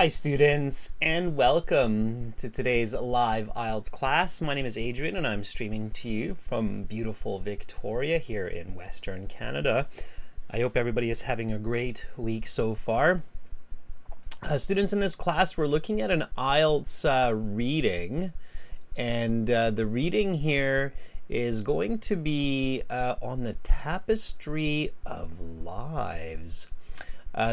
Hi students, and welcome to today's live IELTS class. My name is Adrian and I'm streaming to you from beautiful Victoria here in Western Canada. I hope everybody is having a great week so far. Students, in this class we're looking at an IELTS reading, and the reading here is going to be on the Tapestry of Lives.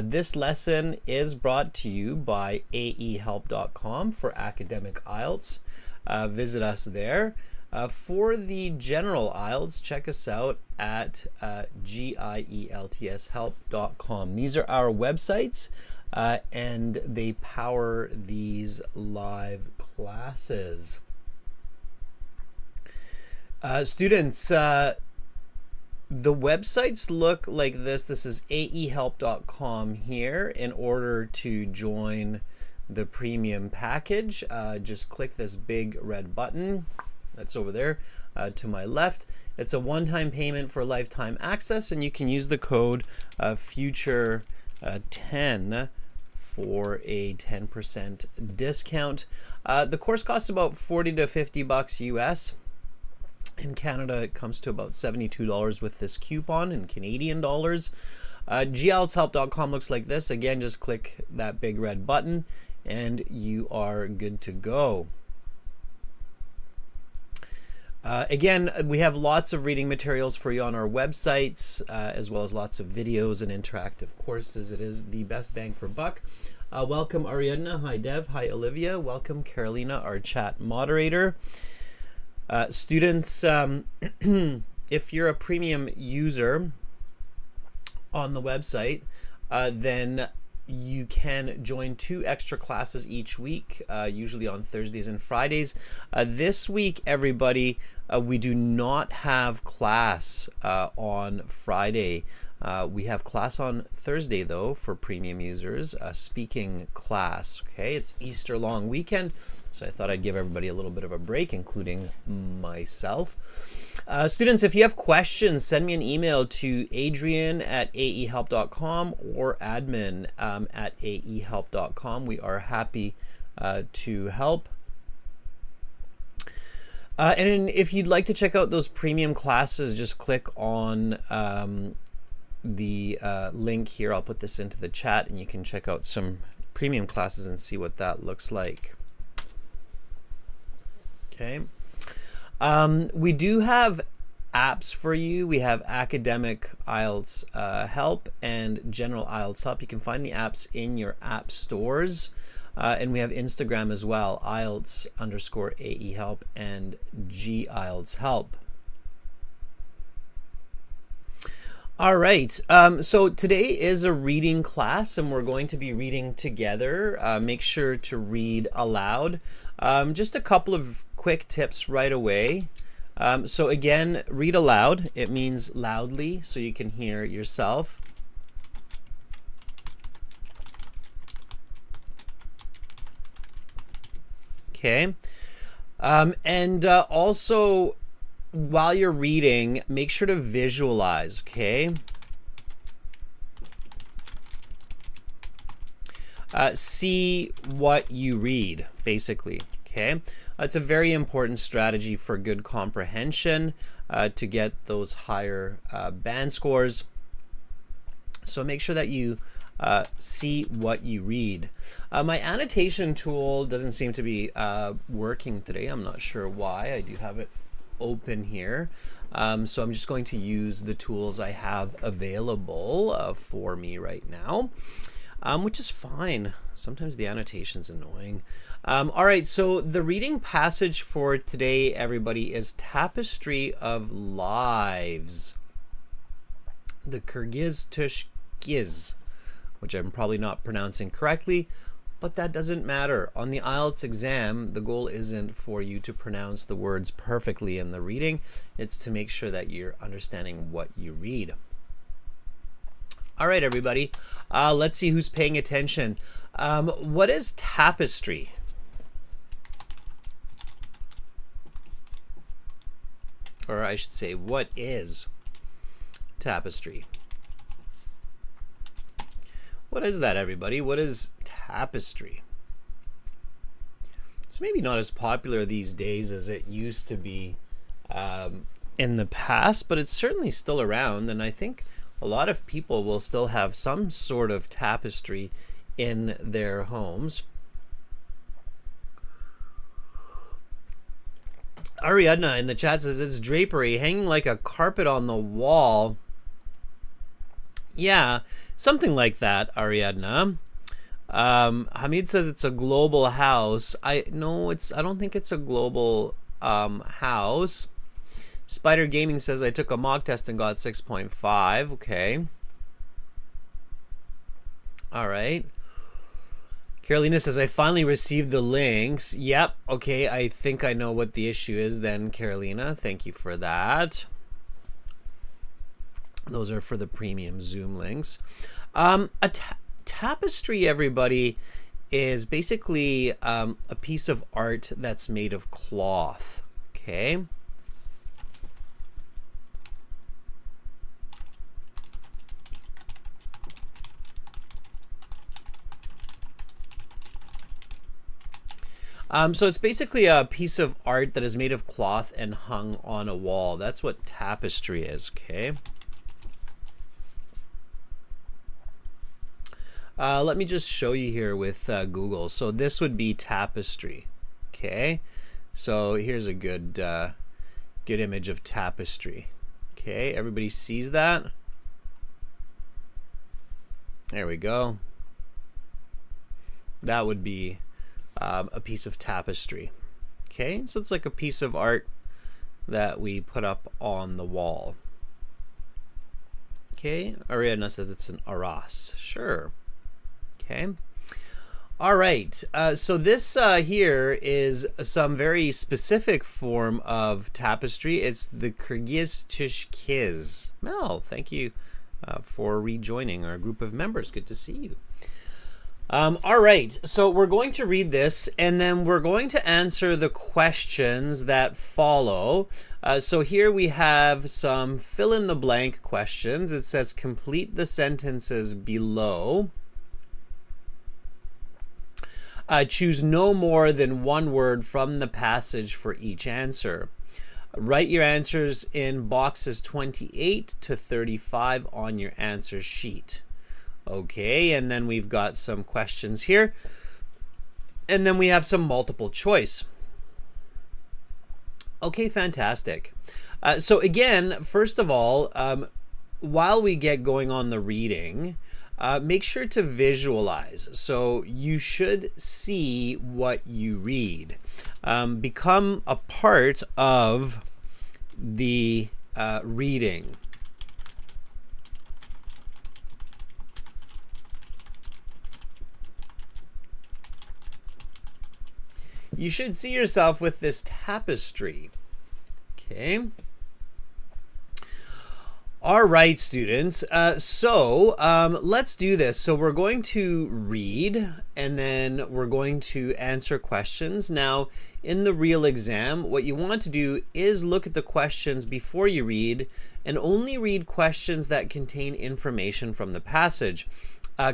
This lesson is brought to you by aehelp.com for academic IELTS. Visit us there. For the general IELTS, check us out at gieltshelp.com. These are our websites, and they power these live classes. Students, the websites look like this. This is aehelp.com here. In order to join the premium package, just click this big red button that's over there to my left. It's a one-time payment for lifetime access, and you can use the code future10 for a 10% discount. The course costs about $40 to $50 US. In Canada, it comes to about $72 with this coupon in Canadian dollars. gieltshelp.com looks like this. Again, just click that big red button and you are good to go. Again, we have lots of reading materials for you on our websites, as well as lots of videos and interactive courses. It is the best bang for buck. Welcome Ariadna. Hi Dev. Hi Olivia. Welcome Carolina, our chat moderator. Students, if you're a premium user on the website, then you can join 2 extra classes each week, usually on Thursdays and Fridays. This week, everybody, we do not have class on Friday. We have class on Thursday, though, for premium users, a speaking class. Okay, it's Easter long weekend, so I thought I'd give everybody a little bit of a break, including myself. Students, if you have questions, send me an email to adrian@aehelp.com or admin@aehelp.com. We are happy to help. And if you'd like to check out those premium classes, just click on the link here. I'll put this into the chat and you can check out some premium classes and see what that looks like. Okay. We do have apps for you. We have academic IELTS help and general IELTS help. You can find the apps in your app stores. And we have Instagram as well, IELTS_AEhelp and GIELTS help. All right, so today is a reading class and we're going to be reading together. Make sure to read aloud. Just a couple of quick tips right away. So again, read aloud. It means loudly so you can hear yourself. Okay, and also while you're reading, make sure to visualize, okay? See what you read, basically, okay? It's a very important strategy for good comprehension to get those higher band scores. So make sure that you see what you read. My annotation tool doesn't seem to be working today. I'm not sure why. I do have it open here, so I'm just going to use the tools I have available for me right now, which is fine. Sometimes the annotation's annoying. All right, so the reading passage for today, everybody, is Tapestry of Lives, the Kyiz tush kyiz, which I'm probably not pronouncing correctly, but that doesn't matter. On the IELTS exam, the goal isn't for you to pronounce the words perfectly in the reading. It's to make sure that you're understanding what you read. All right, everybody. Let's see who's paying attention. What is tapestry? Or I should say, what is tapestry? What is that, everybody? What is tapestry? tapestry. It's maybe not as popular these days as it used to be in the past, but it's certainly still around, and I think a lot of people will still have some sort of tapestry in their homes. Ariadna in the chat says it's drapery hanging like a carpet on the wall. Yeah, something like that, Ariadna. Hamid says it's a global house. I don't think it's a global house. Spider Gaming says I took a mock test and got 6.5. Okay. All right. Carolina says I finally received the links. Yep. Okay. I think I know what the issue is then, Carolina. Thank you for that. Those are for the premium Zoom links. A tapestry, everybody, is basically a piece of art that's made of cloth. Okay. So it's basically a piece of art that is made of cloth and hung on a wall. That's what tapestry is, okay? Let me just show you here with Google. So this would be tapestry, okay? So here's a good good image of tapestry. Okay, everybody sees that? There we go. That would be a piece of tapestry. Okay, so it's like a piece of art that we put up on the wall. Okay, Ariadna says it's an aras. Sure. Okay. All right. So this here is some very specific form of tapestry. It's the Kyiz tush kyiz. Mel, thank you for rejoining our group of members. Good to see you. All right, so we're going to read this and then we're going to answer the questions that follow. So here we have some fill in the blank questions. It says complete the sentences below. Choose no more than one word from the passage for each answer. Write your answers in boxes 28 to 35 on your answer sheet. Okay, and then we've got some questions here. And then we have some multiple choice. Okay, fantastic. So again, first of all, while we get going on the reading, make sure to visualize. So you should see what you read. Become a part of the reading. You should see yourself with this tapestry. Okay. All right, students. Let's do this. So we're going to read and then we're going to answer questions. Now, in the real exam, what you want to do is look at the questions before you read and only read questions that contain information from the passage.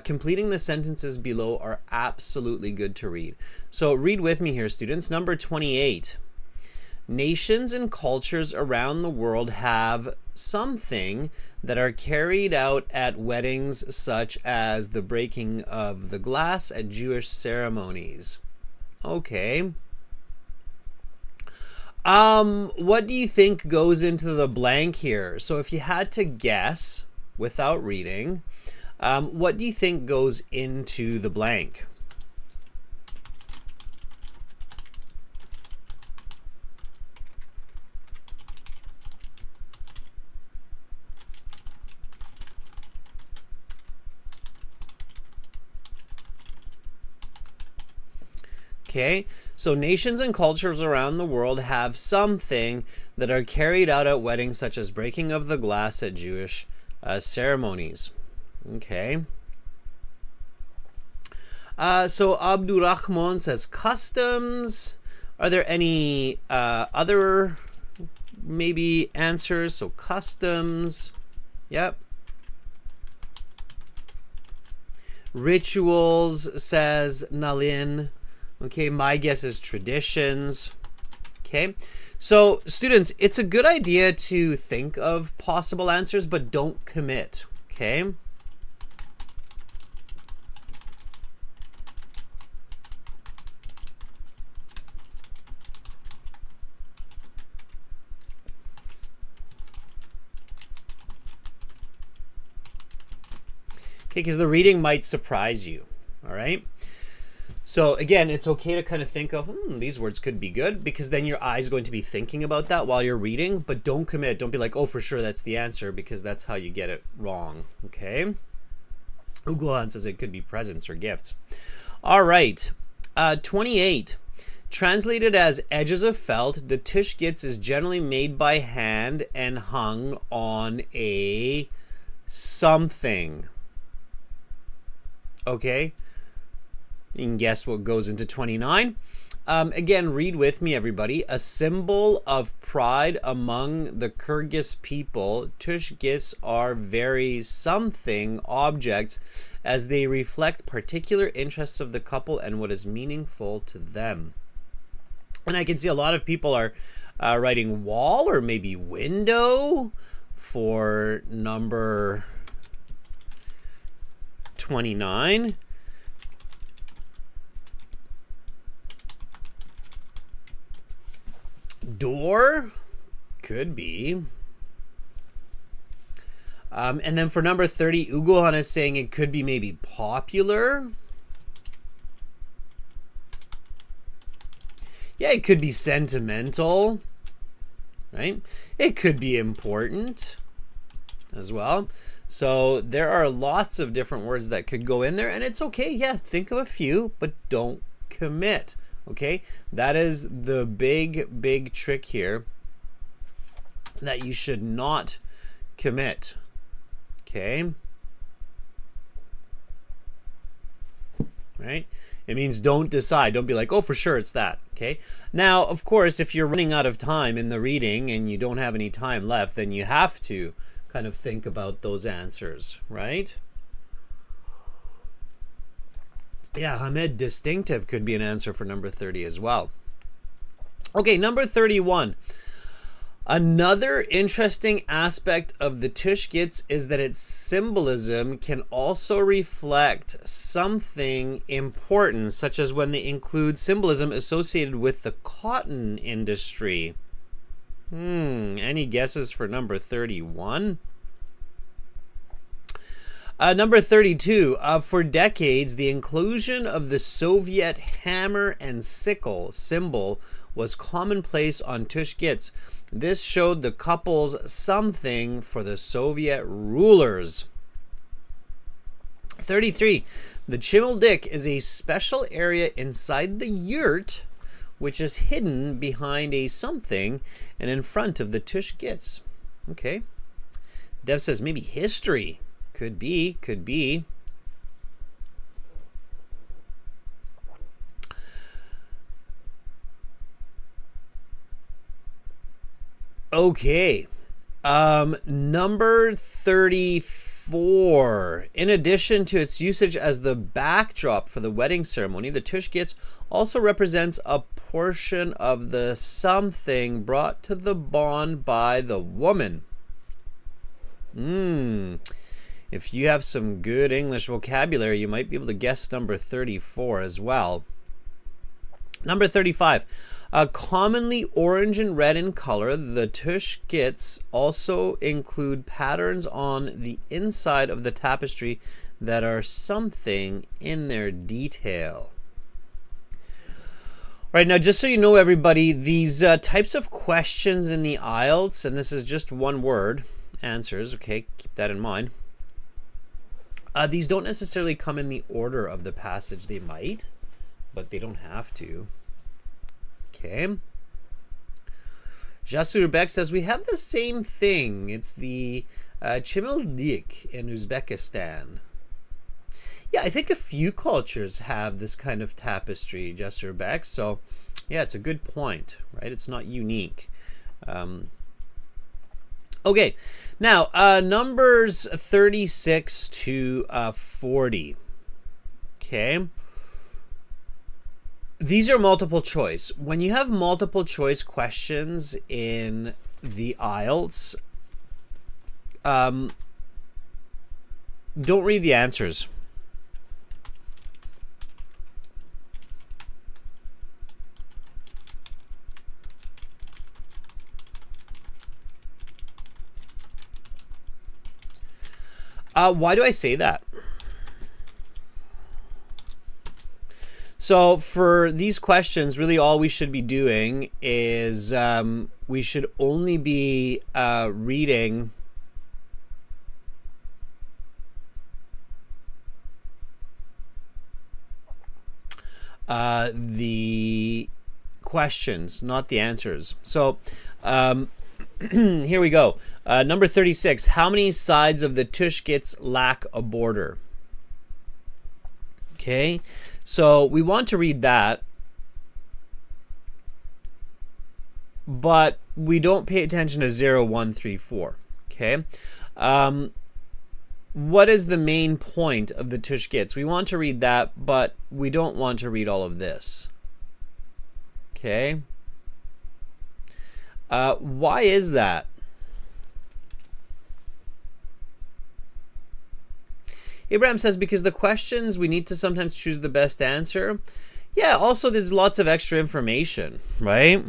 Completing the sentences below are absolutely good to read. So read with me here, students. Number 28. Nations and cultures around the world have something that are carried out at weddings, such as the breaking of the glass at Jewish ceremonies. Okay. What do you think goes into the blank here? So if you had to guess without reading, what do you think goes into the blank? Okay, so nations and cultures around the world have something that are carried out at weddings, such as breaking of the glass at Jewish ceremonies. Okay. So Abdurrahman says customs. Are there any other maybe answers? So customs. Yep. Rituals, says Nalin. Okay, my guess is traditions. Okay, so students, it's a good idea to think of possible answers, but don't commit. Okay. Okay, because the reading might surprise you. All right. So again, it's okay to kind of think of, these words could be good, because then your eye's going to be thinking about that while you're reading, but don't commit. Don't be like, oh, for sure that's the answer, because that's how you get it wrong. Okay. Ugulan says it could be presents or gifts. All right. 28. Translated as edges of felt, the tush kyiz is generally made by hand and hung on a something. Okay. You can guess what goes into 29. Again, read with me, everybody. A symbol of pride among the Kyrgyz people, tush kyiz are very something objects as they reflect particular interests of the couple and what is meaningful to them. And I can see a lot of people are writing wall or maybe window for number 29. Door could be. And then for number 30, Ugohan is saying it could be maybe popular. Yeah, it could be sentimental, right? It could be important as well. So there are lots of different words that could go in there, and it's okay. Yeah, think of a few, but don't commit. Okay, that is the big trick here, that you should not commit. Okay, right? It means don't decide. Don't be like, oh, for sure it's that. Okay, now of course, if you're running out of time in the reading and you don't have any time left, then you have to kind of think about those answers, right? Yeah, Hamed, distinctive could be an answer for number 30 as well. Okay, number 31. Another interesting aspect of the tush kyiz is that its symbolism can also reflect something important, such as when they include symbolism associated with the cotton industry. Any guesses for number 31? Number 32, for decades, the inclusion of the Soviet hammer and sickle symbol was commonplace on tush kyiz. This showed the couples something for the Soviet rulers. 33, the chimildik is a special area inside the yurt, which is hidden behind a something and in front of the tush kyiz. Okay. Dev says maybe history. Could be, could be. Okay. Number 34. In addition to its usage as the backdrop for the wedding ceremony, the tush kyiz also represents a portion of the something brought to the bond by the woman. If you have some good English vocabulary, you might be able to guess number 34 as well. Number 35. Commonly orange and red in color, the tush kyiz also include patterns on the inside of the tapestry that are something in their detail. All right, now just so you know, everybody, these types of questions in the IELTS, and this is just one word answers, okay, keep that in mind. These don't necessarily come in the order of the passage. They might, but they don't have to. Okay. Jasur Bek says, we have the same thing. It's the chimildik in Uzbekistan. Yeah, I think a few cultures have this kind of tapestry, Jasur Bek. So, yeah, it's a good point, right? It's not unique. Okay, now numbers 36 to 40. Okay. These are multiple choice. When you have multiple choice questions in the IELTS, don't read the answers. Why do I say that? So for these questions, really all we should be doing is we should only be reading the questions, not the answers. So here we go. Number 36. How many sides of the tush kyiz lack a border? Okay, so we want to read that, but we don't pay attention to 0, 1, 3, 4. Okay, what is the main point of the tush kyiz? We want to read that, but we don't want to read all of this. Okay, why is that? Abraham says because the questions, we need to sometimes choose the best answer. Yeah, also there's lots of extra information, right?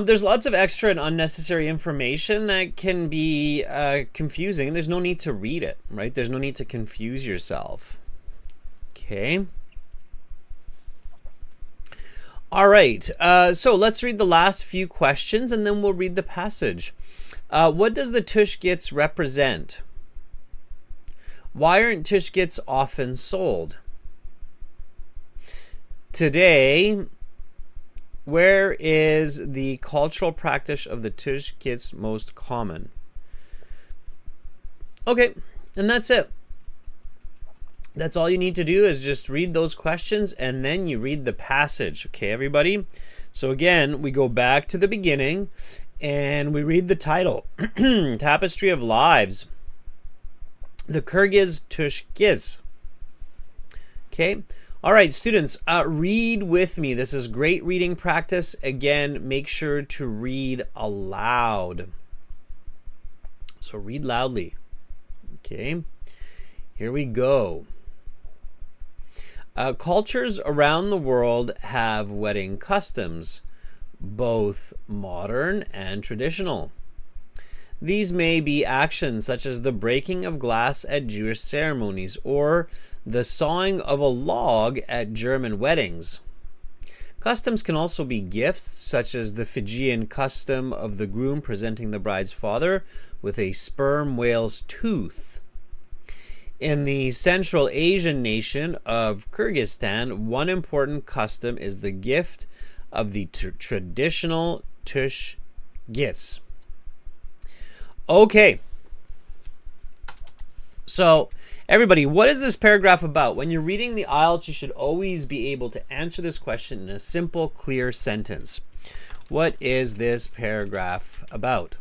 There's lots of extra and unnecessary information that can be confusing. There's no need to read it, right? There's no need to confuse yourself. Okay. All right, so let's read the last few questions and then we'll read the passage. What does the tush kyiz represent? Why aren't tush kyiz often sold? Today, where is the cultural practice of the tush kyiz most common? Okay, and that's it. That's all you need to do is just read those questions and then you read the passage. Okay, everybody? So again, we go back to the beginning and we read the title. Tapestry of Lives. The Kyiz tush kyiz. Okay? All right, students, read with me. This is great reading practice. Again, make sure to read aloud. So read loudly. Okay? Here we go. Cultures around the world have wedding customs, both modern and traditional. These may be actions such as the breaking of glass at Jewish ceremonies or the sawing of a log at German weddings. Customs can also be gifts, such as the Fijian custom of the groom presenting the bride's father with a sperm whale's tooth. In the Central Asian nation of Kyrgyzstan, one important custom is the gift of the traditional tush kyiz. Okay. So, everybody, what is this paragraph about? When you're reading the IELTS, you should always be able to answer this question in a simple, clear sentence. What is this paragraph about?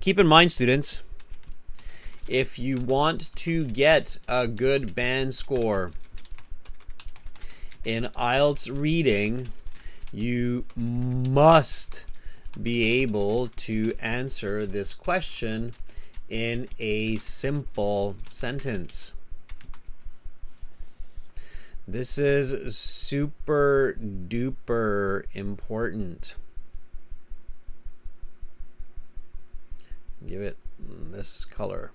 Keep in mind, students, if you want to get a good band score in IELTS reading, you must be able to answer this question in a simple sentence. This is super duper important. Give it this color.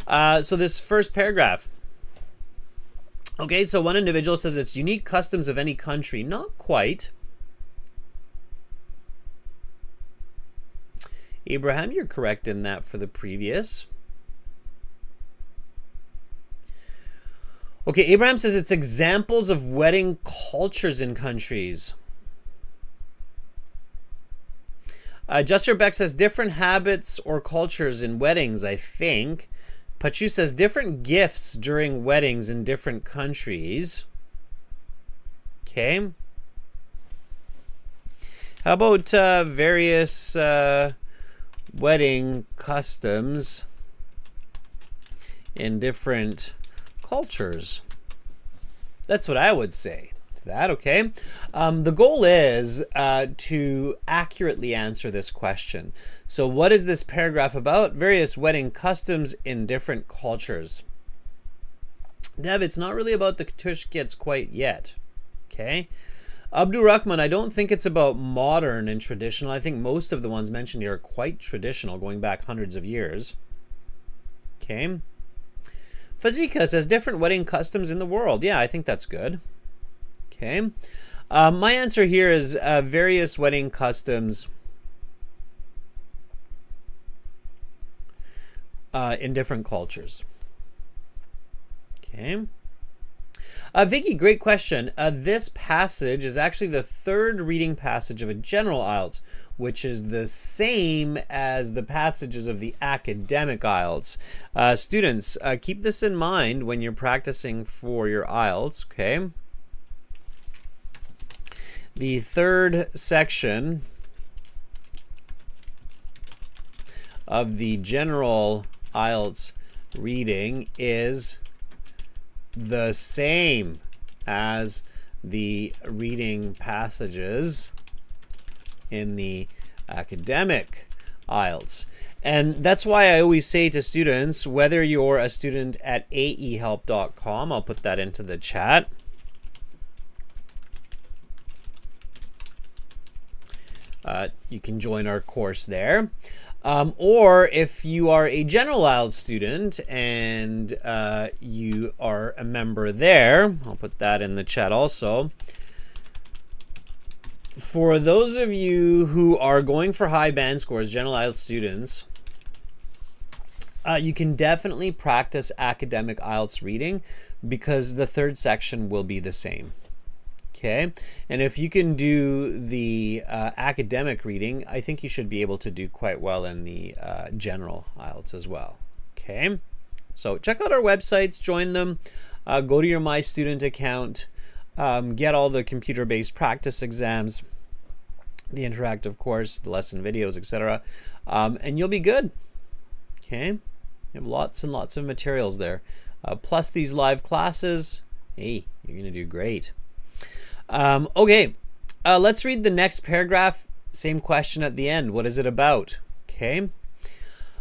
So this first paragraph. Okay, so one individual says it's unique customs of any country. Not quite. Abraham, you're correct in that for the previous. Okay, Abraham says it's examples of wedding cultures in countries. Justin Beck says different habits or cultures in weddings, I think. Pachu says different gifts during weddings in different countries. Okay. How about various wedding customs in different cultures? That's what I would say to that, okay? The goal is to accurately answer this question. So what is this paragraph about? Various wedding customs in different cultures. Dev, it's not really about the tush kits quite yet, okay? Abdul Rahman, I don't think it's about modern and traditional. I think most of the ones mentioned here are quite traditional, going back hundreds of years. Okay. Fazika says different wedding customs in the world. Yeah, I think that's good. Okay. My answer here is various wedding customs in different cultures. Okay. Vicky, great question. This passage is actually the third reading passage of a general IELTS, which is the same as the passages of the academic IELTS. Students, keep this in mind when you're practicing for your IELTS, okay? The third section of the general IELTS reading is the same as the reading passages in the academic IELTS. And that's why I always say to students, whether you're a student at aehelp.com, I'll put that into the chat. You can join our course there. Or if you are a general IELTS student and you are a member there, I'll put that in the chat also. For those of you who are going for high band scores, general IELTS students, you can definitely practice academic IELTS reading because the third section will be the same. Okay, and if you can do the academic reading, I think you should be able to do quite well in the general IELTS as well. Okay, so check out our websites, join them, go to your My Student account, get all the computer-based practice exams, the interactive course, the lesson videos, etc., and you'll be good. Okay, you have lots and lots of materials there, plus these live classes. Hey, you're gonna do great. Okay, let's read the next paragraph. Same question at the end. What is it about? Okay.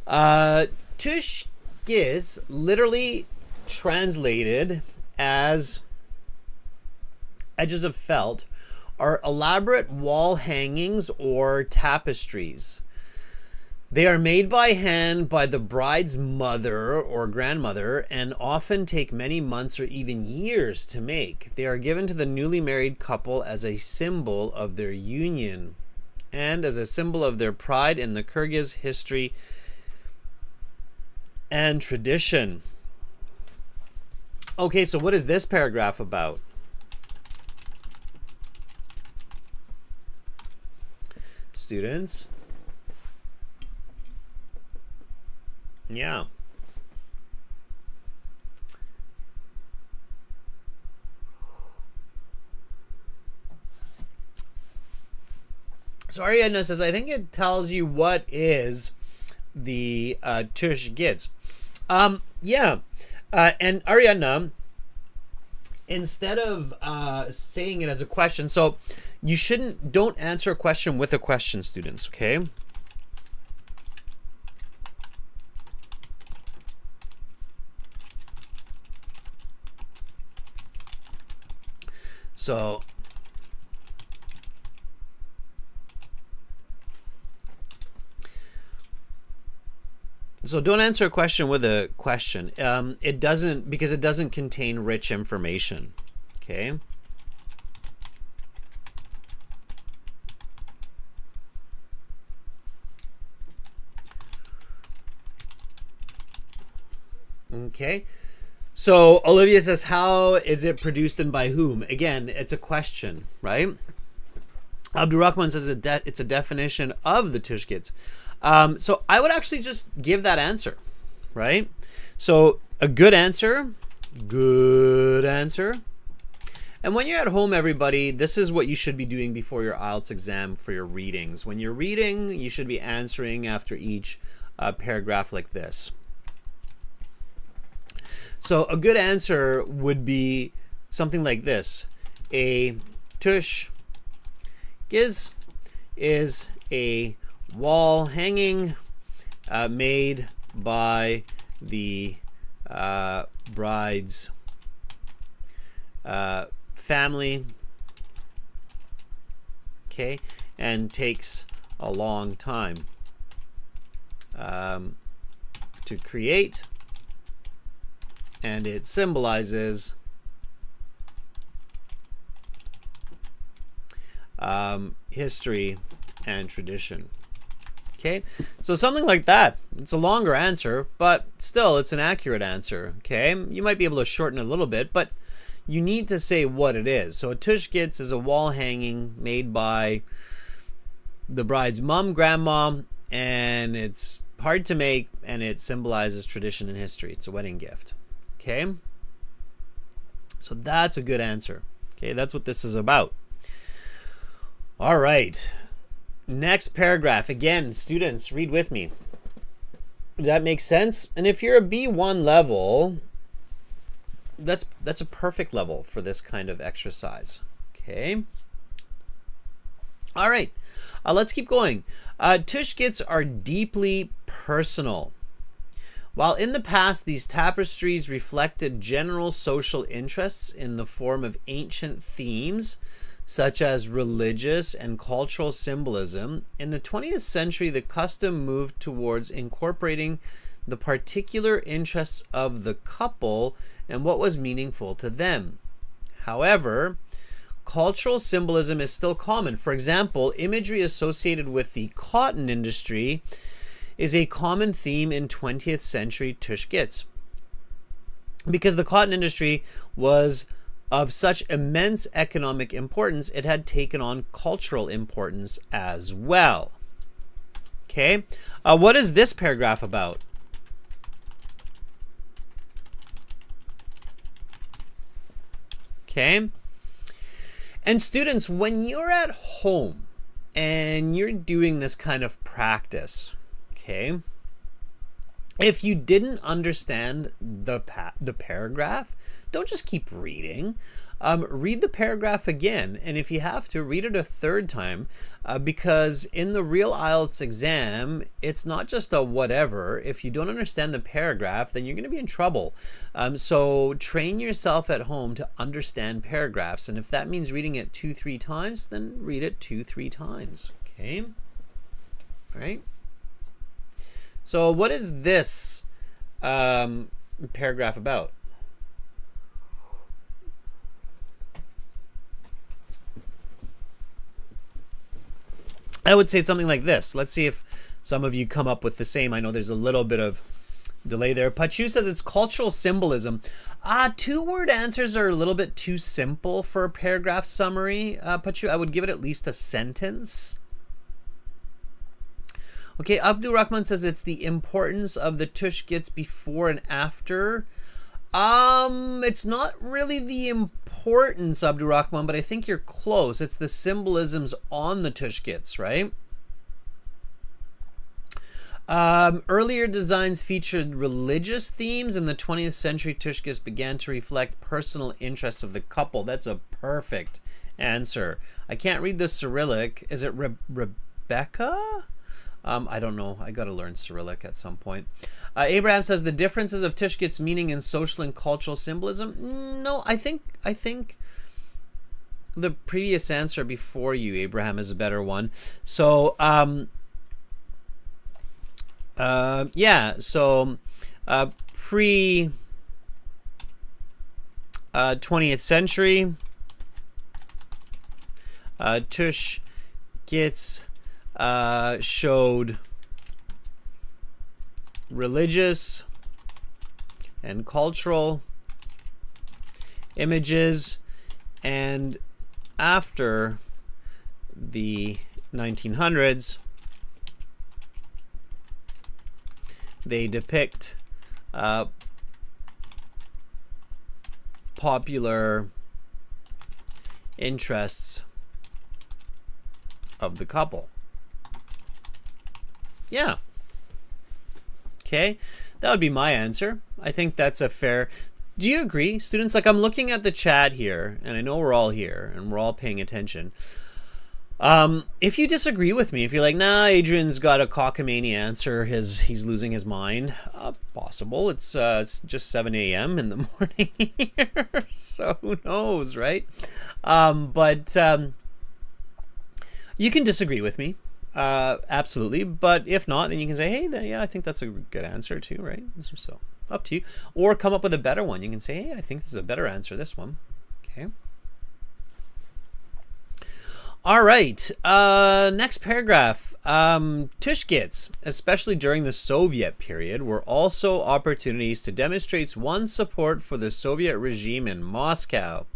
Tush kyiz, literally translated as edges of felt, are elaborate wall hangings or tapestries. They are made by hand by the bride's mother or grandmother and often take many months or even years to make. They are given to the newly married couple as a symbol of their union and as a symbol of their pride in the Kyrgyz history and tradition. Okay, so what is this paragraph about? Students? Yeah. So Ariadna says, I think it tells you what is the tush kyiz. Yeah. And Ariadna, instead of saying it as a question, so you don't answer a question with a question, students, okay? So don't answer a question with a question. It doesn't, because it doesn't contain rich information. Okay. Okay. So Olivia says, how is it produced and by whom? Again, it's a question, right? Abdurrahman says it's a definition of the tush kyiz. So I would actually just give that answer. right? So a good answer, good answer. And when you're at home, everybody, this is what you should be doing before your IELTS exam for your readings. When you're reading, you should be answering after each paragraph like this. So a good answer would be something like this. A tush kyiz is a wall hanging made by the bride's family, okay, and takes a long time to create, and it symbolizes history and tradition. Okay, so something like that. It's a longer answer, but still it's an accurate answer. Okay, you might be able to shorten it a little bit, but you need to say what it is. So a tush kyiz is a wall hanging made by the bride's mom, grandma, and it's hard to make, and it symbolizes tradition and history. It's a wedding gift. Okay, so that's a good answer. Okay, that's what this is about. All right, next paragraph. Again, students, read with me. Does that make sense? And if you're a B1 level, that's a perfect level for this kind of exercise. Okay. All right. Let's keep going. Tush kyiz are deeply personal. While in the past these tapestries reflected general social interests in the form of ancient themes such as religious and cultural symbolism, in the 20th century the custom moved towards incorporating the particular interests of the couple and what was meaningful to them. However, cultural symbolism is still common. For example, imagery associated with the cotton industry is a common theme in 20th century tush kyiz, because the cotton industry was of such immense economic importance, it had taken on cultural importance as well. Okay, what is this paragraph about? Okay, and students, when you're at home and you're doing this kind of practice, okay, if you didn't understand the paragraph, don't just keep reading. Read the paragraph again, and if you have to, read it a third time, because in the real IELTS exam, it's not just a whatever. If you don't understand the paragraph, then you're going to be in trouble. So train yourself at home to understand paragraphs, and if that means reading it 2-3 times, then read it 2-3 times. Okay? All right? So what is this paragraph about? I would say it's something like this. Let's see if some of you come up with the same. I know there's a little bit of delay there. Pachu says it's cultural symbolism. 2-word answers are a little bit too simple for a paragraph summary. Pachu, I would give it at least a sentence. Okay, Abdul Rahman says it's the importance of the tush kyiz before and after. It's not really the importance, Abdul Rahman, but I think you're close. It's the symbolisms on the tush kyiz, right? Earlier designs featured religious themes. In the 20th century, tush kyiz began to reflect personal interests of the couple. That's a perfect answer. I can't read the Cyrillic. Is it Rebecca? I don't know. I got to learn Cyrillic at some point. Abraham says the differences of tush kyiz meaning in social and cultural symbolism. No, I think the previous answer before you, Abraham, is a better one. So, yeah. So, pre 20th century, tush kyiz showed religious and cultural images, and after the 1900s they depict popular interests of the couple. Yeah. Okay, that would be my answer. I think that's a fair... Do you agree, students? Like, I'm looking at the chat here, and I know we're all here, and we're all paying attention. If you disagree with me, if you're like, nah, Adrian's got a cockamamie answer, he's losing his mind, possible. It's just 7 a.m. in the morning here, so who knows, right? But you can disagree with me. Absolutely, but if not, then you can say, hey, then, yeah, I think that's a good answer too, right? So up to you, or come up with a better one. You can say, hey, I think this is a better answer, this one. Okay. All right, next paragraph. Tush kits, especially during the Soviet period, were also opportunities to demonstrate one's support for the Soviet regime in Moscow.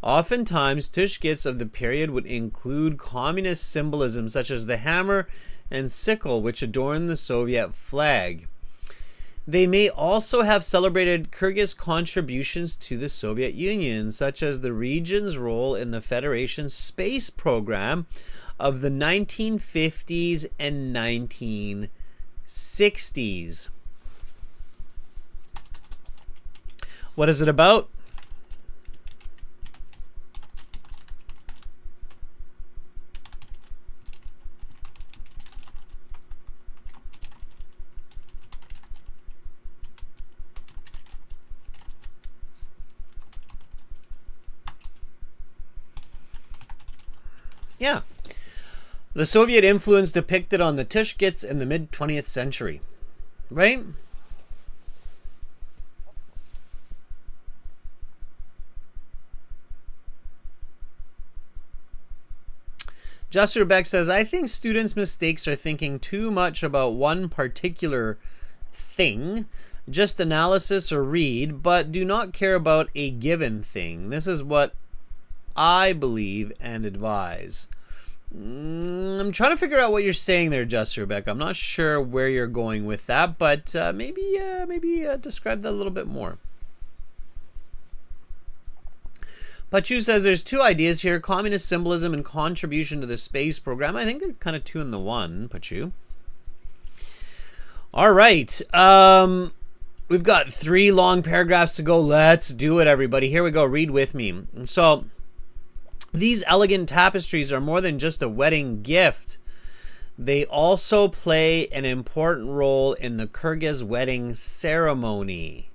Oftentimes, tush kits of the period would include communist symbolism such as the hammer and sickle which adorn the Soviet flag. They may also have celebrated Kyrgyz contributions to the Soviet Union, such as the region's role in the Federation's space program of the 1950s and 1960s. What is it about? Yeah. The Soviet influence depicted on the tush kits in the mid-20th century. Right? Justin Beck says, I think students' mistakes are thinking too much about one particular thing, just analysis or read, but do not care about a given thing. This is what I believe and advise. I'm trying to figure out what you're saying there, Justin Rebecca. I'm not sure where you're going with that, but maybe describe that a little bit more. Pachu says there's two ideas here: communist symbolism and contribution to the space program. I think they're kind of two in the one, Pachu. All right. We've got 3 long paragraphs to go. Let's do it, everybody. Here we go. Read with me. So, these elegant tapestries are more than just a wedding gift. They also play an important role in the Kyrgyz wedding ceremony.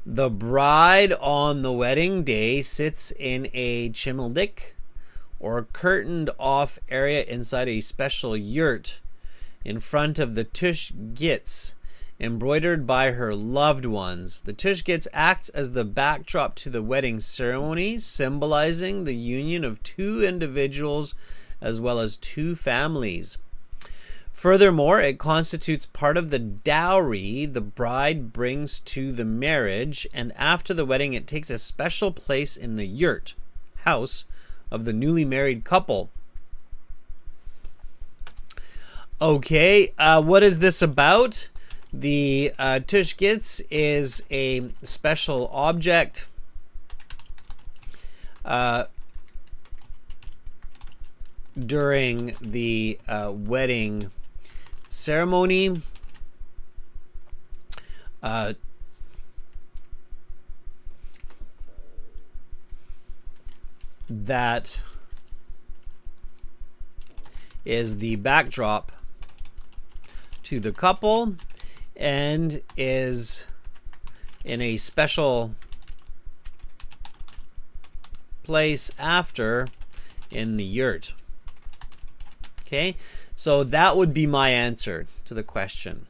The bride on the wedding day sits in a chimildik, or curtained off area inside a special yurt in front of the tush kits, embroidered by her loved ones. The tush kits acts as the backdrop to the wedding ceremony, symbolizing the union of 2 individuals as well as 2 families. Furthermore, it constitutes part of the dowry the bride brings to the marriage, and after the wedding it takes a special place in the yurt, house, of the newly married couple. Okay, what is this about? The tush kits is a special object during the wedding ceremony that is the backdrop to the couple and is in a special place after in the yurt. Okay, so that would be my answer to the question.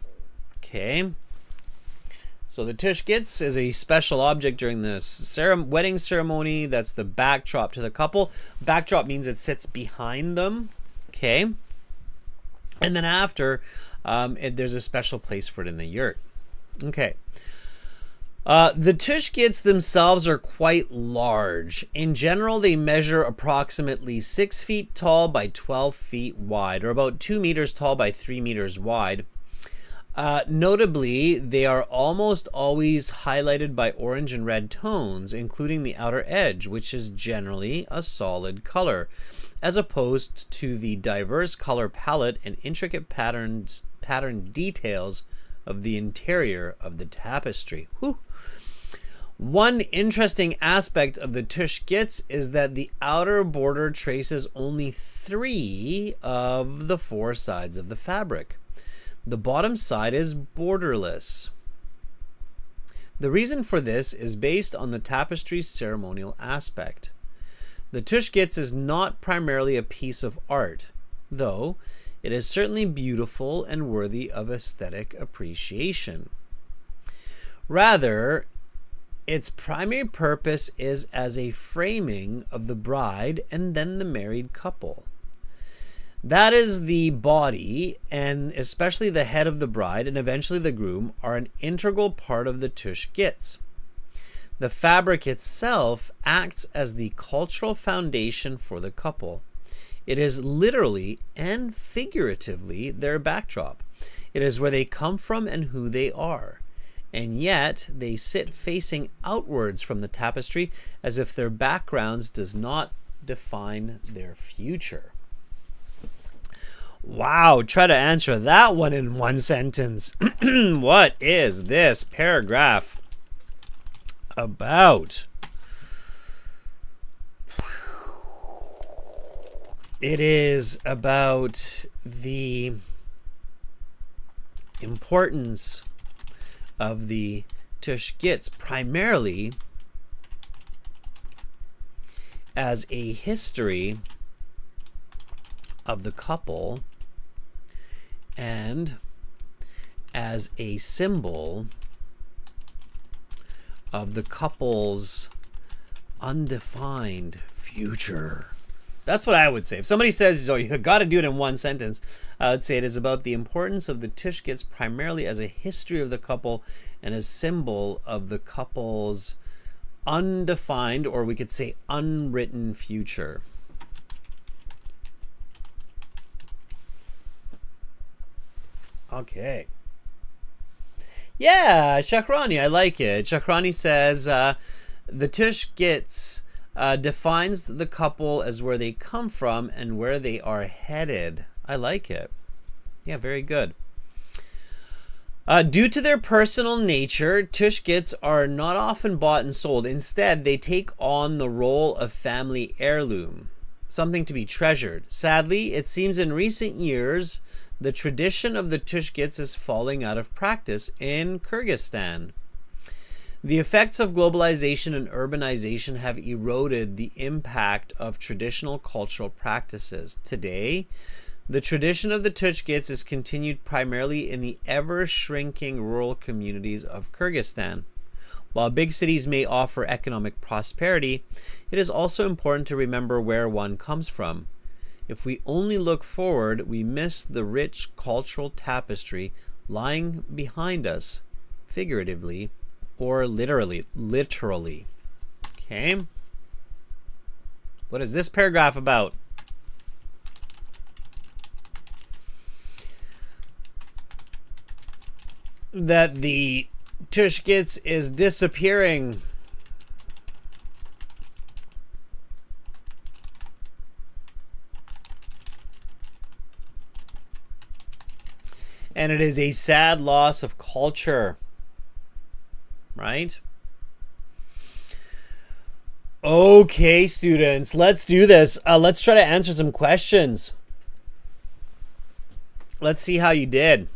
Okay, so the tush kits is a special object during the wedding ceremony that's the backdrop to the couple. Backdrop means it sits behind them. Okay, and then after there's a special place for it in the yurt. Okay. The tush kits themselves are quite large. In general, they measure approximately 6 feet tall by 12 feet wide, or about 2 meters tall by 3 meters wide. Notably, they are almost always highlighted by orange and red tones, including the outer edge, which is generally a solid color, as opposed to the diverse color palette and intricate pattern details of the interior of the tapestry. Whew. One interesting aspect of the tush kyiz is that the outer border traces only 3 of the 4 sides of the fabric. The bottom side is borderless. The reason for this is based on the tapestry's ceremonial aspect. The tush kyiz is not primarily a piece of art, though it is certainly beautiful and worthy of aesthetic appreciation. Rather, its primary purpose is as a framing of the bride and then the married couple. That is, the body, and especially the head of the bride and eventually the groom, are an integral part of the tush kyiz. The fabric itself acts as the cultural foundation for the couple. It is literally and figuratively their backdrop. It is where they come from and who they are. And yet they sit facing outwards from the tapestry as if their backgrounds does not define their future. Wow, try to answer that one in one sentence. What is this paragraph about? It is about the importance of the tush kyiz, primarily as a history of the couple and as a symbol of the couple's undefined future. That's what I would say. If somebody says, oh, you got to do it in one sentence, I would say it is about the importance of the tush kyiz primarily as a history of the couple and a symbol of the couple's undefined, or we could say unwritten future. Okay. Yeah, Shakrani, I like it. Shakrani says, the tush kyiz defines the couple as where they come from and where they are headed. I like it. Yeah, very good. Due to their personal nature, tush kyiz are not often bought and sold. Instead, they take on the role of family heirloom, something to be treasured. Sadly, it seems in recent years, the tradition of the tush kyiz is falling out of practice in Kyrgyzstan. The effects of globalization and urbanization have eroded the impact of traditional cultural practices. Today, the tradition of the tush kyiz is continued primarily in the ever-shrinking rural communities of Kyrgyzstan. While big cities may offer economic prosperity, it is also important to remember where one comes from. If we only look forward, we miss the rich cultural tapestry lying behind us, figuratively or literally. Okay? What is this paragraph about? That the tush kyiz is disappearing. And it is a sad loss of culture, right? Okay, students, let's do this. Let's try to answer some questions. Let's see how you did.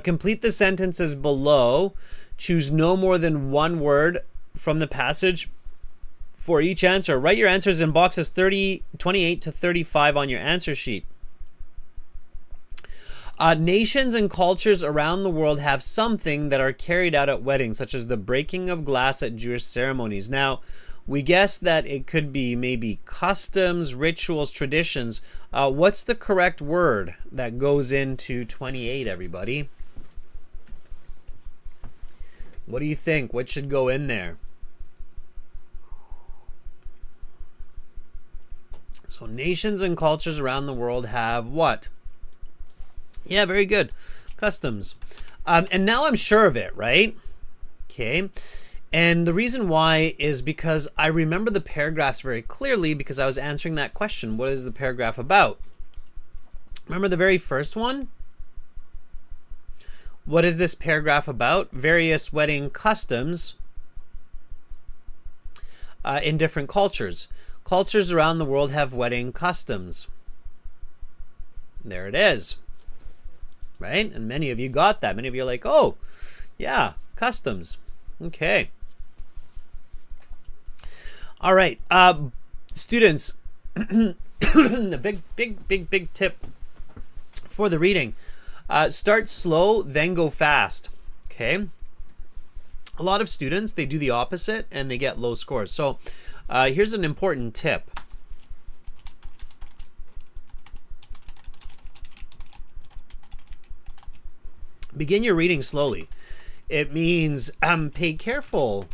Complete the sentences below. Choose no more than one word from the passage for each answer. Write your answers in boxes 28 to 35 on your answer sheet. Nations and cultures around the world have something that are carried out at weddings, such as the breaking of glass at Jewish ceremonies. Now, we guess that it could be maybe customs, rituals, traditions. What's the correct word that goes into 28, everybody? What do you think? What should go in there? So nations and cultures around the world have what? Yeah, very good. Customs. And now I'm sure of it, right? Okay. And the reason why is because I remember the paragraphs very clearly because I was answering that question. What is the paragraph about? Remember the very first one? What is this paragraph about? Various wedding customs in different cultures. Cultures around the world have wedding customs. There it is. Right? And many of you got that. Many of you are like, oh, yeah, customs. Okay. All right. Students, the big tip for the reading. Start slow, then go fast. Okay. A lot of students, they do the opposite and they get low scores. So here's an important tip. Begin your reading slowly. It means pay careful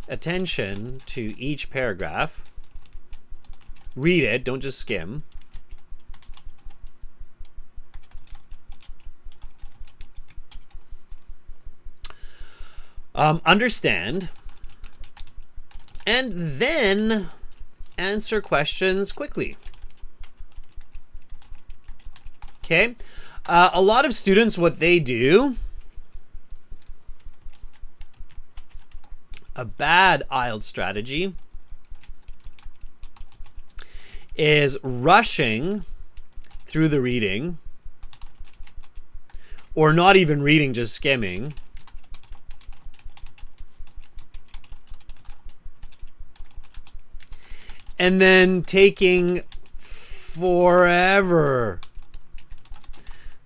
attention to each paragraph. Read it, don't just skim. Understand, and then answer questions quickly. Okay? A lot of students, what they do, a bad IELTS strategy, is rushing through the reading, or not even reading, just skimming. And then taking forever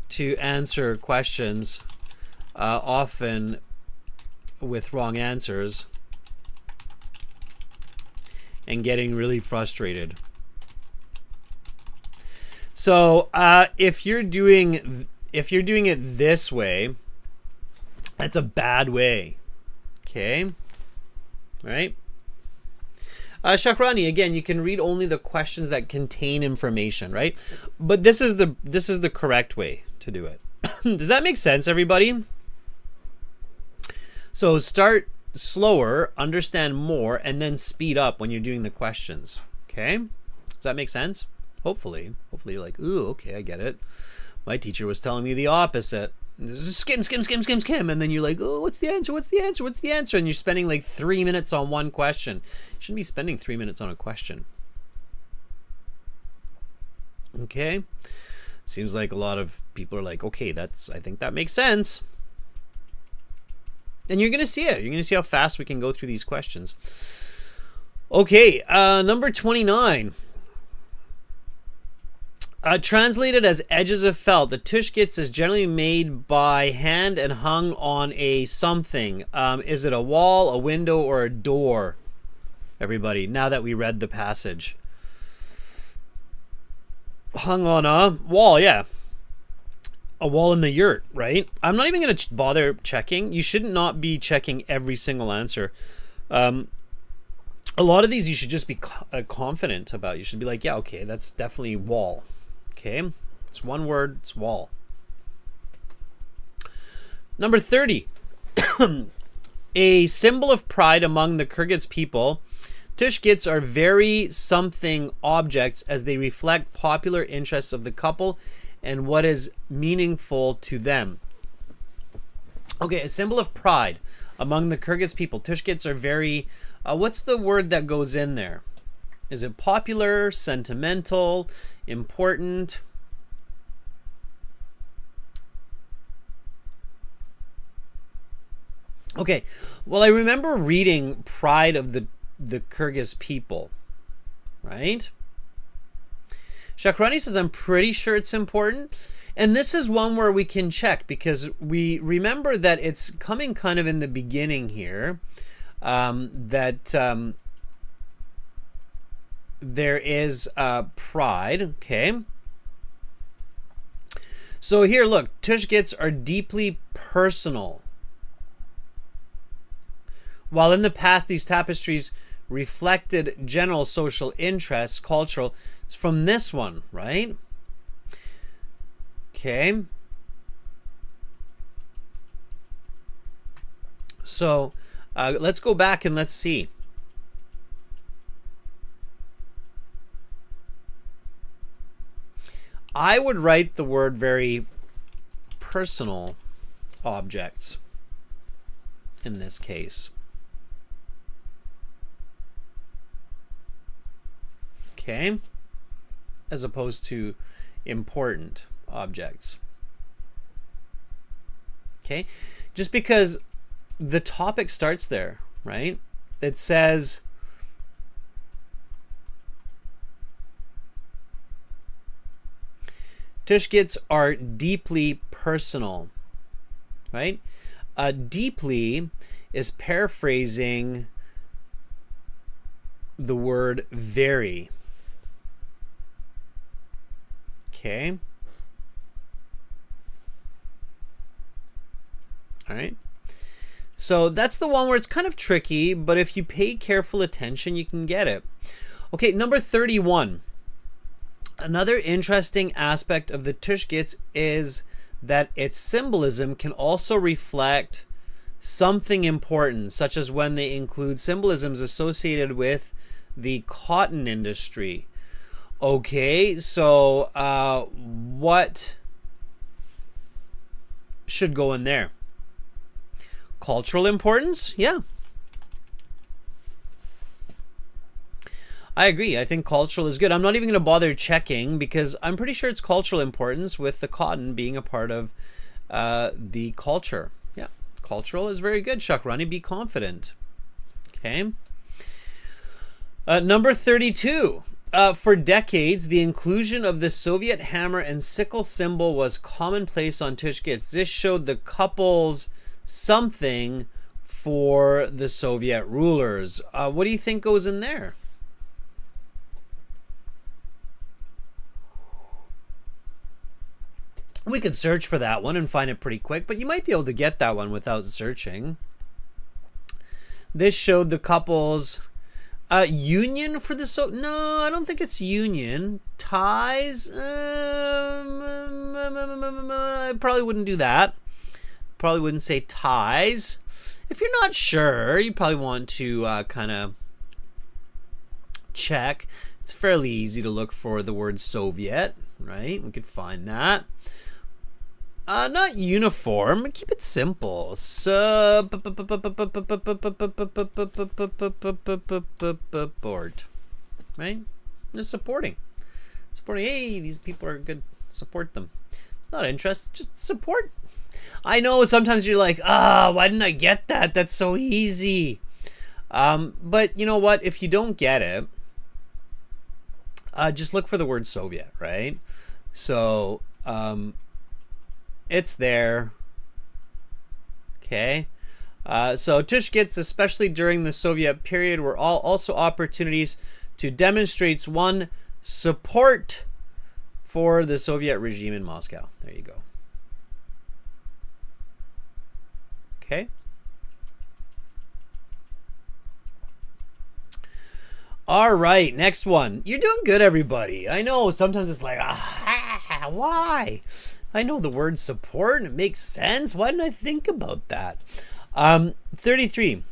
to answer questions, often with wrong answers, and getting really frustrated. So if you're doing it this way, that's a bad way. Okay, right? Shakrani, again, you can read only the questions that contain information, right? But this is the correct way to do it. Does that make sense, everybody? So start slower, understand more, and then speed up when you're doing the questions. Okay? Does that make sense? Hopefully. Hopefully you're like, ooh, okay, I get it. My teacher was telling me the opposite. Skim, and then you're like, oh, what's the answer? And you're spending like 3 minutes on one question. You shouldn't be spending 3 minutes on a question. Okay? Seems like a lot of people are like, okay, I think that makes sense. And you're gonna see it. You're gonna see how fast we can go through these questions. Okay, number 29. Translated as edges of felt, the tush kyiz is generally made by hand and hung on a something. Is it a wall, a window, or a door? Everybody, now that we read the passage. Hung on a wall, yeah. A wall in the yurt, right? I'm not even going to bother checking. You should not be checking every single answer. A lot of these you should just be confident about. You should be like, yeah, okay, that's definitely wall. Okay, it's one word, it's wall. Number 30. A symbol of pride among the Kyrgyz people, tush kyiz are very something objects as they reflect popular interests of the couple and what is meaningful to them. Okay, a symbol of pride among the Kyrgyz people. Tush kyiz are very, what's the word that goes in there? Is it popular, sentimental, important? Okay, well, I remember reading Pride of the Kyrgyz people, right? Shakrani says, I'm pretty sure it's important. And this is one where we can check because we remember that it's coming kind of in the beginning here, that there is pride, okay? So here, look, tush kyiz are deeply personal. While in the past, these tapestries reflected general social interests, cultural, it's from this one, right? Okay. So let's go back and let's see. I would write the word very personal objects in this case. Okay? As opposed to important objects. Okay? Just because the topic starts there, right? It says tush kits are deeply personal, right? Deeply is paraphrasing the word very. Okay. All right. So that's the one where it's kind of tricky, but if you pay careful attention, you can get it. Okay, number 31. Another interesting aspect of the tush kits is that its symbolism can also reflect something important, such as when they include symbolisms associated with the cotton industry. Okay, so what should go in there? Cultural importance? Yeah. I agree. I think cultural is good. I'm not even going to bother checking because I'm pretty sure it's cultural importance with the cotton being a part of the culture. Yeah, cultural is very good. Shakrani, be confident. Okay. Number 32. For decades, the inclusion of the Soviet hammer and sickle symbol was commonplace on tush kits. This showed the couples something for the Soviet rulers. What do you think goes in there? We could search for that one and find it pretty quick, but you might be able to get that one without searching. This showed the couples union for the no, I don't think it's union. Ties? I probably wouldn't do that. Probably wouldn't say ties. If you're not sure, you probably want to kind of check. It's fairly easy to look for the word Soviet, right? We could find that. Not uniform. Keep it simple. Support. Right? They're supporting. Supporting. Hey, these people are good. Support them. It's not interest. Just support. I know sometimes you're like, why didn't I get that? That's so easy. But you know what? If you don't get it, just look for the word Soviet, right? So, it's there. Okay. So tush kits, especially during the Soviet period, were also opportunities to demonstrate one support for the Soviet regime in Moscow. There you go. Okay. All right, next one. You're doing good, everybody. I know sometimes it's like, why? I know the word support and it makes sense. Why didn't I think about that? 33.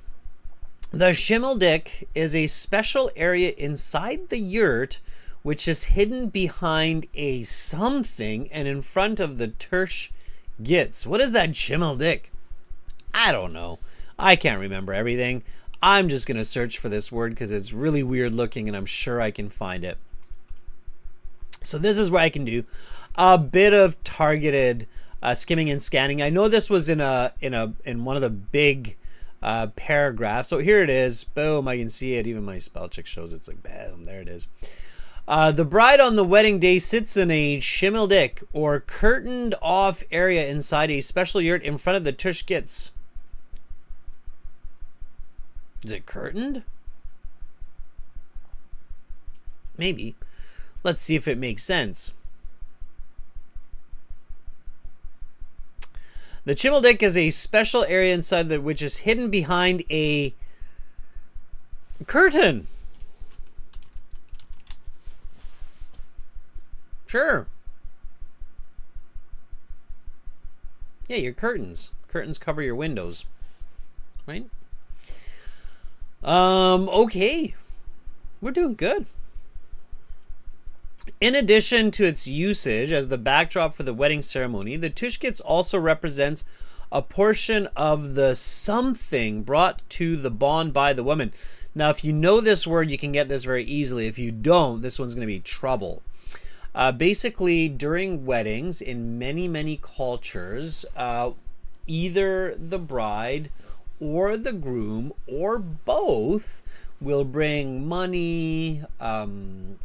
The shimmeldick is a special area inside the yurt which is hidden behind a something and in front of the tush gits. What is that shimmeldick? I don't know. I can't remember everything. I'm just going to search for this word because it's really weird looking and I'm sure I can find it. So this is where I can do a bit of targeted skimming and scanning. I know this was in one of the big paragraphs. So here it is. Boom, I can see it. Even my spell check shows it's like, boom, there it is. The bride on the wedding day sits in a shimmeldick or curtained off area inside a special yurt in front of the tush gits. Is it curtained? Maybe. Let's see if it makes sense. The shimmeldick is a special area inside which is hidden behind a curtain. Sure. Yeah, your curtains. Curtains cover your windows. right? Okay. We're doing good. In addition to its usage as the backdrop for the wedding ceremony, the tush kyiz also represents a portion of the something brought to the bond by the woman. Now, if you know this word, you can get this very easily. If you don't, this one's going to be trouble. Basically, during weddings in many, many cultures, either the bride or the groom or both will bring money,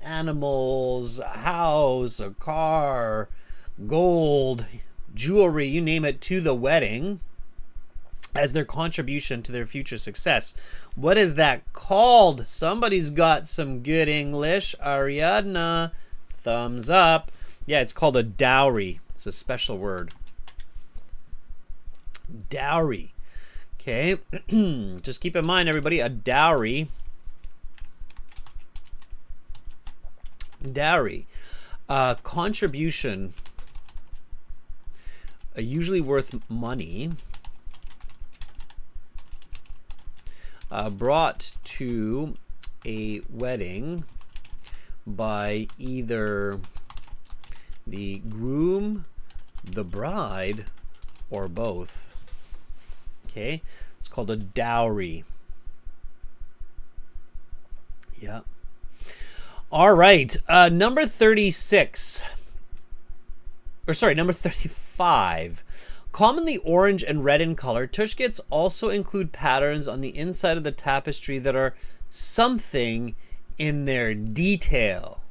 animals, a house, a car, gold, jewelry, you name it, to the wedding as their contribution to their future success. What is that called? Somebody's got some good English. Ariadna, thumbs up. Yeah, it's called a dowry. It's a special word. Dowry. Okay, just keep in mind, everybody, a dowry. Contribution, usually worth money, brought to a wedding by either the groom, the bride, or both. Okay, it's called a dowry. Yeah. All right, number 36, or sorry, number 35. Commonly orange and red in color, tush kyiz also include patterns on the inside of the tapestry that are something in their detail.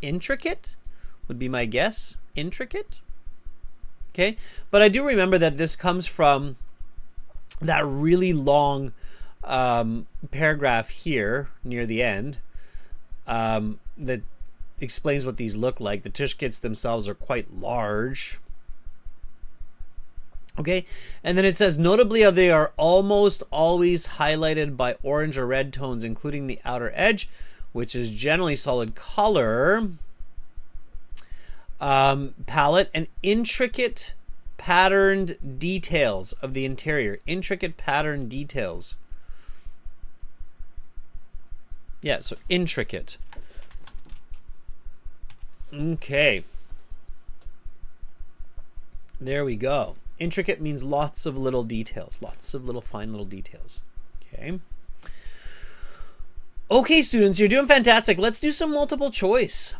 Intricate would be my guess. Intricate. Okay, but I do remember that this comes from that really long paragraph here near the end that explains what these look like. The tush kyiz themselves are quite large. Okay, and then it says, notably they are almost always highlighted by orange or red tones, including the outer edge, which is generally solid color. Palette and intricate patterned details of the interior. Intricate patterned details. Yeah, so intricate. Okay. There we go. Intricate means lots of little details. Lots of little fine little details. Okay. Okay, students, you're doing fantastic. Let's do some multiple choice.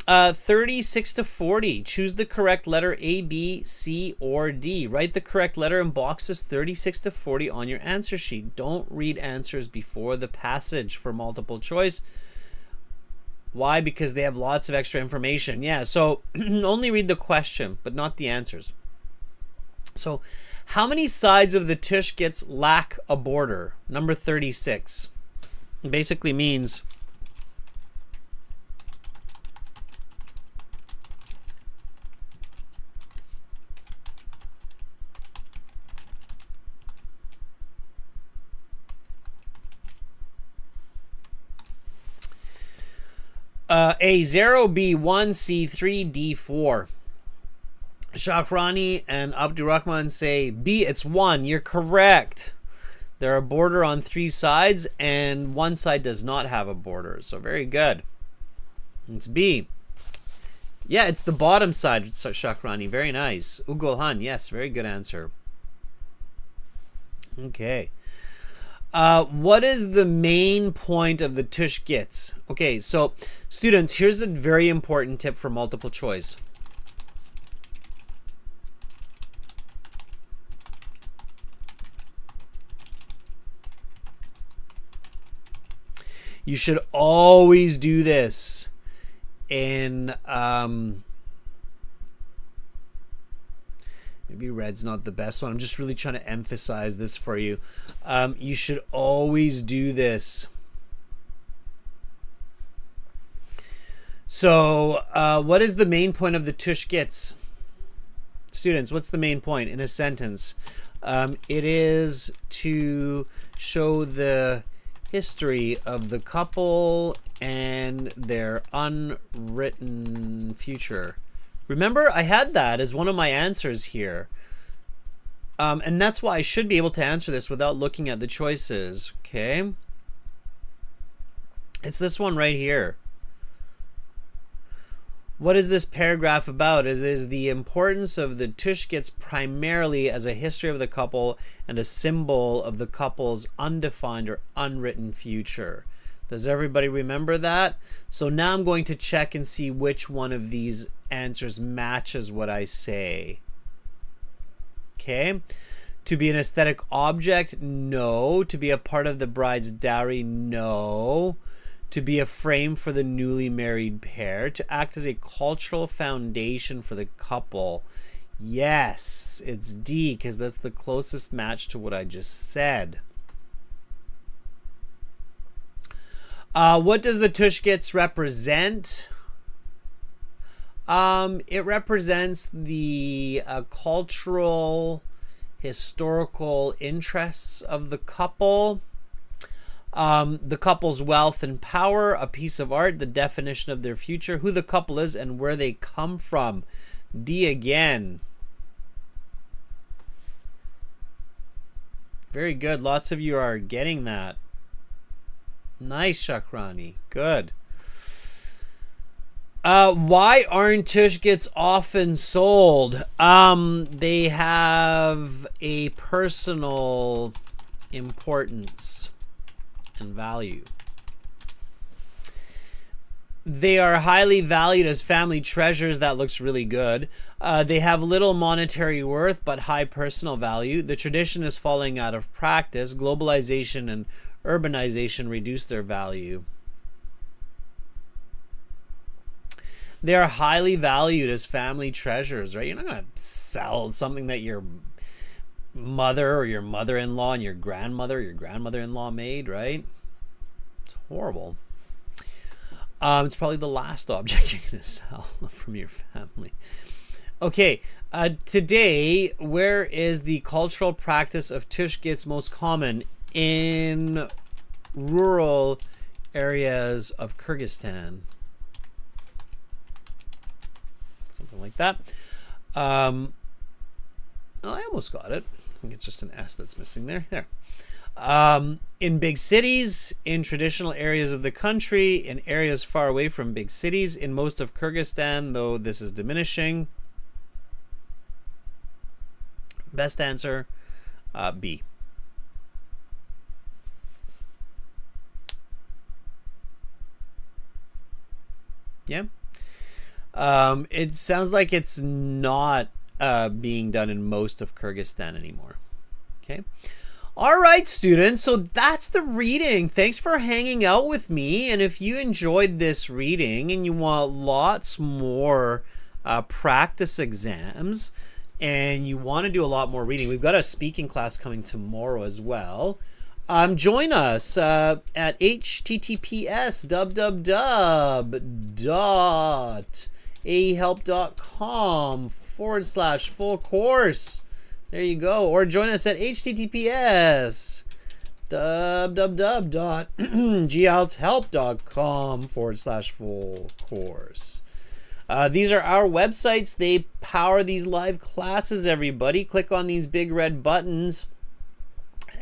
36 to 40. Choose the correct letter A, B, C, or D. Write the correct letter in boxes 36 to 40 on your answer sheet. Don't read answers before the passage for multiple choice. Why? Because they have lots of extra information. Yeah, so only read the question, but not the answers. So, how many sides of the tush kyiz lack a border? Number 36. It basically means A0, B1, C3, D4. Shakrani and Abdurrahman say B, it's 1. You're correct. There are a border on 3 sides and 1 side does not have a border. So very good. It's B. Yeah, it's the bottom side, Shakrani. Very nice. Ugolhan, yes, very good answer. Okay. What is the main point of the tush kyiz? Okay, so students, here's a very important tip for multiple choice. You should always do this in maybe red's not the best one. I'm just really trying to emphasize this for you. You should always do this. So what is the main point of the tush kyiz? Students, what's the main point in a sentence? It is to show the history of the couple and their unwritten future. Remember, I had that as one of my answers here. And that's why I should be able to answer this without looking at the choices. Okay. It's this one right here. What is this paragraph about? It is the importance of the tush kyiz primarily as a history of the couple and a symbol of the couple's undefined or unwritten future. Does everybody remember that? So now I'm going to check and see which one of these answers matches what I say. Okay. To be an aesthetic object? No. To be a part of the bride's dowry? No. To be a frame for the newly married pair? To act as a cultural foundation for the couple? Yes, it's D, because that's the closest match to what I just said. What does the tush kyiz represent? It represents the cultural, historical interests of the couple. The couple's wealth and power, a piece of art, the definition of their future, who the couple is, and where they come from. D again. Very good. Lots of you are getting that. Nice, Shakrani. Good. Why aren't tush kyiz often sold? They have a personal importance and value. They are highly valued as family treasures. That looks really good. They have little monetary worth but high personal value. The tradition is falling out of practice. Globalization and urbanization reduce their value. They are highly valued as family treasures, right? You're not going to sell something that your mother or your mother-in-law and your grandmother or your grandmother-in-law made, right? It's horrible. It's probably the last object you're going to sell from your family. Okay, today, where is the cultural practice of tush kyiz most common? In rural areas of Kyrgyzstan. Something like that. Oh, I almost got it. I think it's just an S that's missing there. There. In big cities, in traditional areas of the country, in areas far away from big cities, in most of Kyrgyzstan, though this is diminishing. Best answer, B. Yeah. It sounds like it's not being done in most of Kyrgyzstan anymore. Okay. All right, students. So that's the reading. Thanks for hanging out with me. And if you enjoyed this reading and you want lots more practice exams and you want to do a lot more reading, we've got a speaking class coming tomorrow as well. Join us at https://ahelp.com/full course. There you go. Or join us at https://gieltshelp.com/full course. These are our websites. They power these live classes, everybody. Click on these big red buttons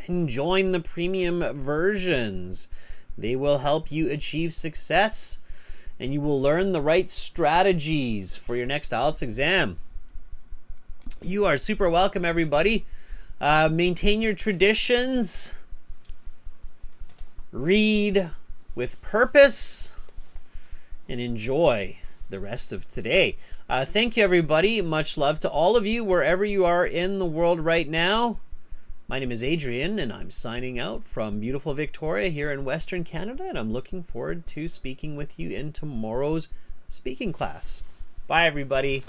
and join the premium versions. They will help you achieve success and you will learn the right strategies for your next IELTS exam. You are super welcome, everybody. Maintain your traditions. Read with purpose and enjoy the rest of today. Thank you, everybody. Much love to all of you wherever you are in the world right now. My name is Adrian, and I'm signing out from beautiful Victoria here in Western Canada, and I'm looking forward to speaking with you in tomorrow's speaking class. Bye, everybody.